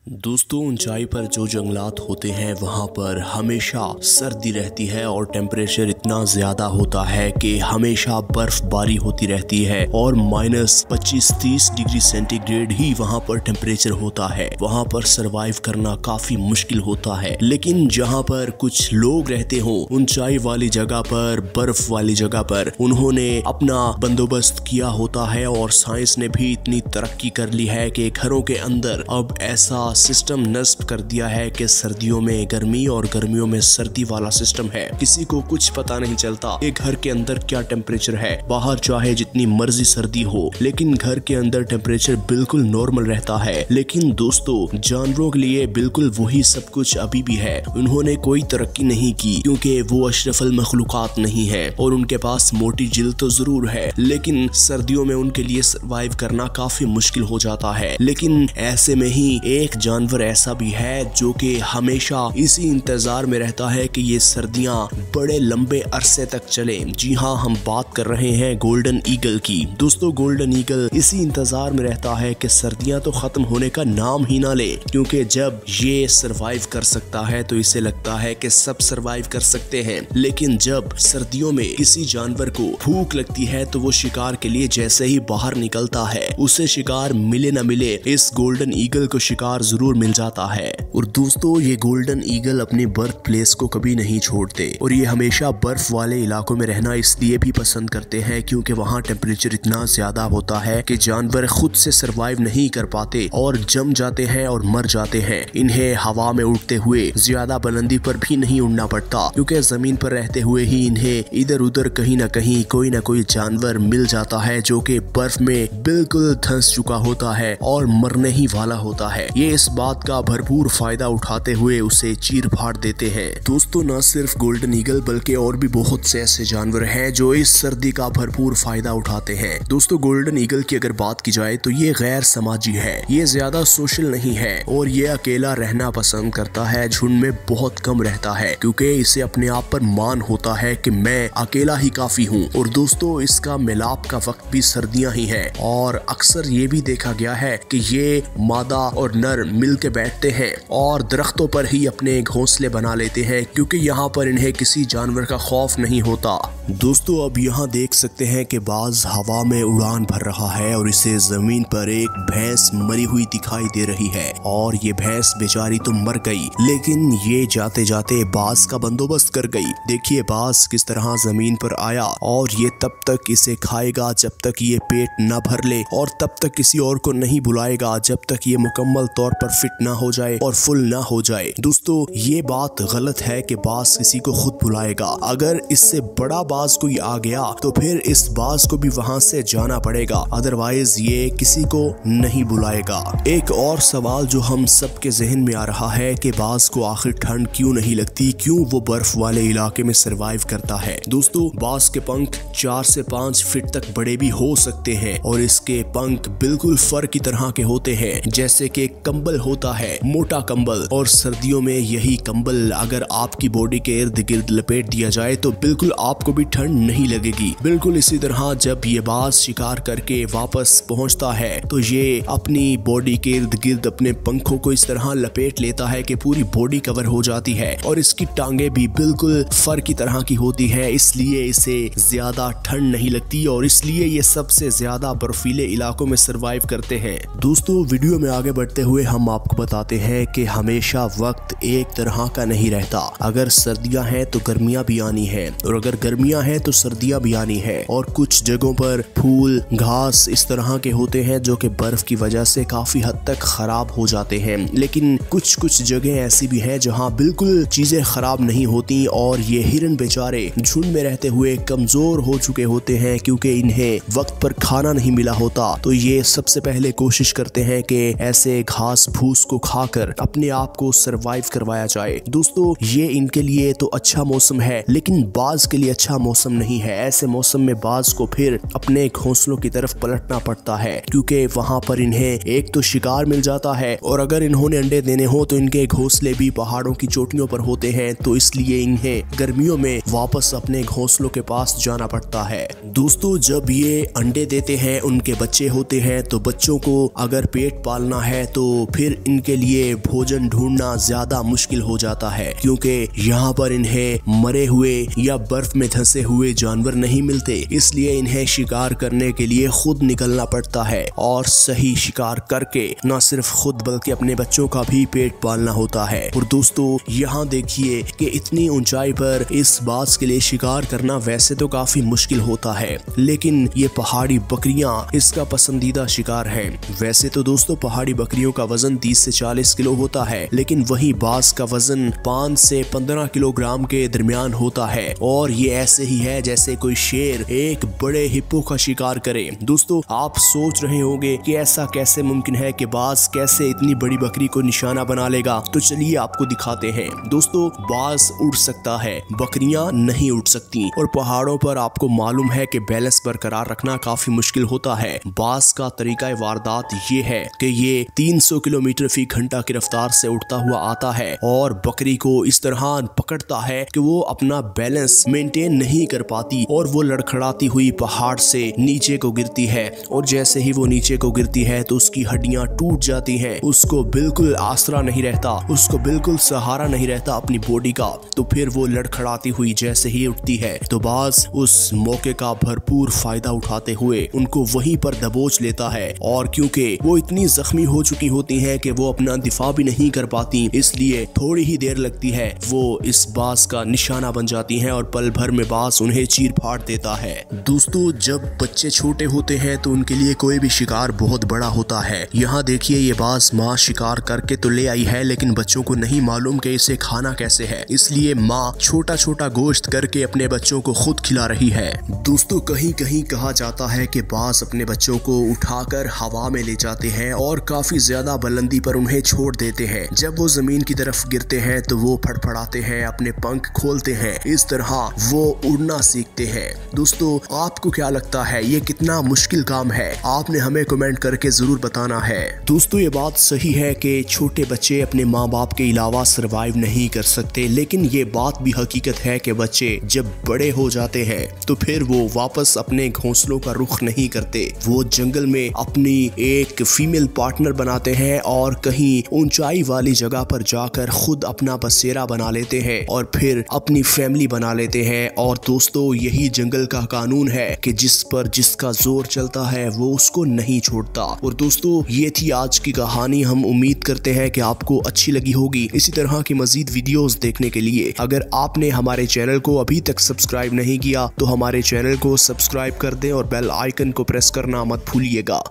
दोस्तों, ऊंचाई पर जो जंगलात होते हैं वहां पर हमेशा सर्दी रहती है और टेम्परेचर इतना ज्यादा होता है कि हमेशा बर्फबारी होती रहती है और -25-30 डिग्री सेंटीग्रेड ही वहां पर टेम्परेचर होता है। वहां पर सरवाइव करना काफी मुश्किल होता है। लेकिन जहां पर कुछ लोग रहते हो ऊंचाई वाली जगह पर, बर्फ वाली जगह पर, उन्होंने अपना बंदोबस्त किया होता है और साइंस ने भी इतनी तरक्की कर ली है कि घरों के अंदर अब ऐसा सिस्टम नस्ब कर दिया है कि सर्दियों में गर्मी और गर्मियों में सर्दी वाला सिस्टम है। किसी को कुछ पता नहीं चलता एक घर के अंदर क्या टेम्परेचर है। बाहर चाहे जितनी मर्जी सर्दी हो, लेकिन घर के अंदर टेम्परेचर बिल्कुल नॉर्मल रहता है। लेकिन दोस्तों, जानवरों के लिए बिल्कुल वही सब कुछ अभी भी है। उन्होंने कोई तरक्की नहीं की क्योंकि वो अशरफुल मखलूकात नहीं है और उनके पास मोटी जिल्द तो जरूर है, लेकिन सर्दियों में उनके लिए सर्वाइव करना काफी मुश्किल हो जाता है। लेकिन ऐसे में ही एक जानवर ऐसा भी है जो कि हमेशा इसी इंतजार में रहता है कि ये सर्दियां बड़े लंबे अरसे तक चले। जी हाँ, हम बात कर रहे हैं गोल्डन ईगल की। दोस्तों, गोल्डन ईगल इसी इंतजार में रहता है कि सर्दियां तो खत्म होने का नाम ही ना ले, क्योंकि जब ये सरवाइव कर सकता है तो इसे लगता है कि सब सरवाइव कर सकते हैं। लेकिन जब सर्दियों में किसी जानवर को भूख लगती है तो वो शिकार के लिए जैसे ही बाहर निकलता है, उसे शिकार मिले न मिले, इस गोल्डन ईगल को शिकार जरूर मिल जाता है। और दोस्तों, ये गोल्डन ईगल अपनी बर्थ प्लेस को कभी नहीं छोड़ते और ये हमेशा बर्फ वाले इलाकों में रहना इसलिए भी पसंद करते हैं क्योंकि वहाँ टेम्परेचर इतना ज्यादा होता है कि जानवर खुद से सरवाइव नहीं कर पाते और जम जाते हैं और मर जाते हैं। इन्हें हवा में उड़ते हुए ज्यादा बुलंदी पर भी नहीं उड़ना पड़ता, क्योंकि जमीन पर रहते हुए ही इन्हें इधर उधर कहीं ना कहीं कोई ना कोई जानवर मिल जाता है जो कि बर्फ में बिल्कुल धंस चुका होता है और मरने ही वाला होता है। ये इस बात का भरपूर फायदा उठाते हुए उसे चीर फाड़ देते हैं। दोस्तों, न सिर्फ गोल्डन ईगल बल्कि और भी बहुत से ऐसे जानवर हैं जो इस सर्दी का भरपूर फायदा उठाते हैं। दोस्तों, गोल्डन ईगल की अगर बात की जाए तो ये गैर समाजी है। ये ज्यादा सोशल नहीं है और ये अकेला रहना पसंद करता है। झुंड में बहुत कम रहता है क्योंकि इसे अपने आप पर मान होता है कि मैं अकेला ही काफी हूँ। और दोस्तों, इसका मिलाप का वक्त भी सर्दियां ही है और अक्सर ये भी देखा गया है कि ये मादा और नर मिल के बैठते हैं और दरख्तों पर ही अपने घोंसले बना लेते हैं क्योंकि यहाँ पर इन्हें किसी जानवर का खौफ नहीं होता। दोस्तों, अब यहाँ देख सकते हैं कि बाज हवा में उड़ान भर रहा है और इसे जमीन पर एक भैंस मरी हुई दिखाई दे रही है और ये भैंस बेचारी तो मर गई, लेकिन ये जाते जाते बाज का बंदोबस्त कर गई। देखिए बाज किस तरह जमीन पर आया और ये तब तक इसे खाएगा जब तक ये पेट न भर ले और तब तक किसी और को नहीं बुलाएगा जब तक ये मुकम्मल तौर पर फिट ना हो जाए और फुल ना हो जाए। दोस्तों, ये बात गलत है कि बाज किसी को खुद बुलाएगा। अगर इससे बड़ा बाज कोई आ गया तो फिर इस बाज को भी वहां से जाना पड़ेगा, अदरवाइज ये किसी को नहीं बुलाएगा। एक और सवाल जो हम सबके जहन में आ रहा है कि बाज को आखिर ठंड क्यों नहीं लगती, क्यों वो बर्फ वाले इलाके में सरवाइव करता है। दोस्तों, बाज के पंख 4 से 5 फीट तक बड़े भी हो सकते हैं और इसके पंख बिल्कुल फर की तरह के होते हैं, जैसे कि कंबल होता है, मोटा कंबल। और सर्दियों में यही कंबल अगर आपकी बॉडी के इर्द गिर्द लपेट दिया जाए तो बिल्कुल आपको भी ठंड नहीं लगेगी। बिल्कुल इसी तरह जब ये बाज शिकार करके वापस पहुंचता है तो ये अपनी बॉडी के इर्द गिर्द अपने पंखों को इस तरह लपेट लेता है कि पूरी बॉडी कवर हो जाती है और इसकी टांगे भी बिल्कुल फर की तरह की होती है, इसलिए इसे ज्यादा ठंड नहीं लगती और इसलिए ये सबसे ज्यादा बर्फीले इलाकों में सरवाइव करते हैं। दोस्तों, वीडियो में आगे बढ़ते हुए हम आपको बताते हैं कि हमेशा वक्त एक तरह का नहीं रहता। अगर सर्दियां हैं तो गर्मियां भी आनी है और अगर गर्मियां हैं तो सर्दियां भी आनी है। और कुछ जगहों पर फूल, घास इस तरह के होते हैं जो कि बर्फ की वजह से काफी हद तक खराब हो जाते हैं, लेकिन कुछ जगह ऐसी भी है जहां बिल्कुल चीजें खराब नहीं होती और ये हिरन बेचारे झुंड में रहते हुए कमजोर हो चुके होते हैं क्योंकि इन्हें वक्त पर खाना नहीं मिला होता। तो ये सबसे पहले कोशिश करते हैं कि ऐसे घास फूस को खाकर अपने आप को सरवाइव करवाया जाए। दोस्तों, ये इनके लिए तो अच्छा मौसम है, लेकिन बाज के लिए अच्छा मौसम नहीं है। ऐसे मौसम में बाज को फिर अपने घोंसलों की तरफ पलटना पड़ता है, क्योंकि वहाँ पर इन्हें एक तो शिकार मिल जाता है और अगर इन्होंने अंडे देने हो तो इनके घोंसले भी पहाड़ों की चोटियों पर होते हैं, तो इसलिए इन्हें गर्मियों में वापस अपने घोंसलों के पास जाना पड़ता है। दोस्तों, जब ये अंडे देते हैं, उनके बच्चे होते हैं, तो बच्चों को अगर पेट पालना है तो फिर इनके लिए भोजन ढूंढना ज्यादा मुश्किल हो जाता है, क्योंकि यहाँ पर इन्हें मरे हुए या बर्फ में धंसे हुए जानवर नहीं मिलते। इसलिए इन्हें शिकार करने के लिए खुद निकलना पड़ता है और सही शिकार करके न सिर्फ खुद बल्कि अपने बच्चों का भी पेट पालना होता है। और दोस्तों, यहाँ देखिए कि इतनी ऊंचाई पर इस बाज के लिए शिकार करना वैसे तो काफी मुश्किल होता है, लेकिन ये पहाड़ी बकरियां इसका पसंदीदा शिकार है। वैसे तो दोस्तों, पहाड़ी बकरियों का वजन 30 से 40 किलो होता है, लेकिन वही बाज का वजन 5 से 15 किलोग्राम के दरमियान होता है। और ये ऐसे ही है जैसे कोई शेर एक बड़े हिप्पो का शिकार करे। दोस्तों, आप सोच रहे होंगे कि ऐसा कैसे मुमकिन है कि बाज कैसे इतनी बड़ी बकरी को निशाना बना लेगा। तो चलिए आपको दिखाते हैं। दोस्तों, बाज उड़ सकता है, बकरियां नहीं उड़ सकती। और पहाड़ों पर आपको मालूम है कि बैलेंस बरकरार रखना काफी मुश्किल होता है। बाज का तरीका वारदात ये है कि ये 300 किलोमीटर फी घंटा की रफ्तार से उड़ता हुआ आता है और बकरी को इस तरह पकड़ता है कि वो अपना बैलेंस मेंटेन नहीं कर पाती और वो लड़खड़ाती हुई पहाड़ से नीचे को गिरती है। और जैसे ही वो नीचे को गिरती है तो उसकी हड्डियां टूट जाती हैं। उसको बिल्कुल आसरा नहीं रहता, उसको बिल्कुल सहारा नहीं रहता अपनी बॉडी का। तो फिर वो लड़खड़ाती हुई जैसे ही उठती है तो बाज उस मौके का भरपूर फायदा उठाते हुए उनको वहीं पर दबोच लेता है। और क्योंकि वो इतनी जख्मी हो चुकी होती हैं कि वो अपना दिफा भी नहीं कर पाती, इसलिए थोड़ी ही देर लगती है, वो इस बाज का निशाना बन जाती हैं और पल भर में बाज उन्हें चीर फाड़ देता है। दोस्तों, जब बच्चे छोटे होते हैं तो उनके लिए कोई भी शिकार बहुत बड़ा होता है। यहाँ देखिए, ये बाज माँ शिकार करके तो ले आई है, लेकिन बच्चों को नहीं मालूम कि इसे खाना कैसे है, इसलिए माँ छोटा छोटा गोश्त करके अपने बच्चों को खुद खिला रही है। दोस्तों, कहीं कहीं कहा जाता है कि बाज अपने बच्चों को उठाकर हवा में ले जाते हैं और काफी ज्यादा बुलंदी पर उन्हें छोड़ देते हैं। जब वो जमीन की तरफ गिरते हैं तो वो फड़फड़ाते हैं, अपने पंख खोलते हैं, इस तरह वो उड़ना सीखते हैं। दोस्तों, आपको क्या लगता है ये कितना मुश्किल काम है? आपने हमें कमेंट करके जरूर बताना है। दोस्तों, ये बात सही है कि छोटे बच्चे अपने माँ बाप के अलावा सरवाइव नहीं कर सकते, लेकिन ये बात भी हकीकत है कि बच्चे जब बड़े हो जाते हैं तो फिर वो वापस अपने घोंसलों का रुख नहीं करते। वो जंगल में अपनी एक फीमेल पार्टनर बनाते हैं और कहीं ऊंचाई वाली जगह पर जाकर खुद अपना बसेरा बना लेते हैं और फिर अपनी फैमिली बना लेते हैं। और दोस्तों, यही जंगल का कानून है कि जिस पर जिसका जोर चलता है वो उसको नहीं छोड़ता। और दोस्तों, ये थी आज की कहानी। हम उम्मीद करते हैं कि आपको अच्छी लगी होगी। इसी तरह की मजीद वीडियोस देखने के लिए अगर आपने हमारे चैनल को अभी तक सब्सक्राइब नहीं किया तो हमारे चैनल को सब्सक्राइब कर दें और बेल आइकन को प्रेस करना मत भूलिएगा।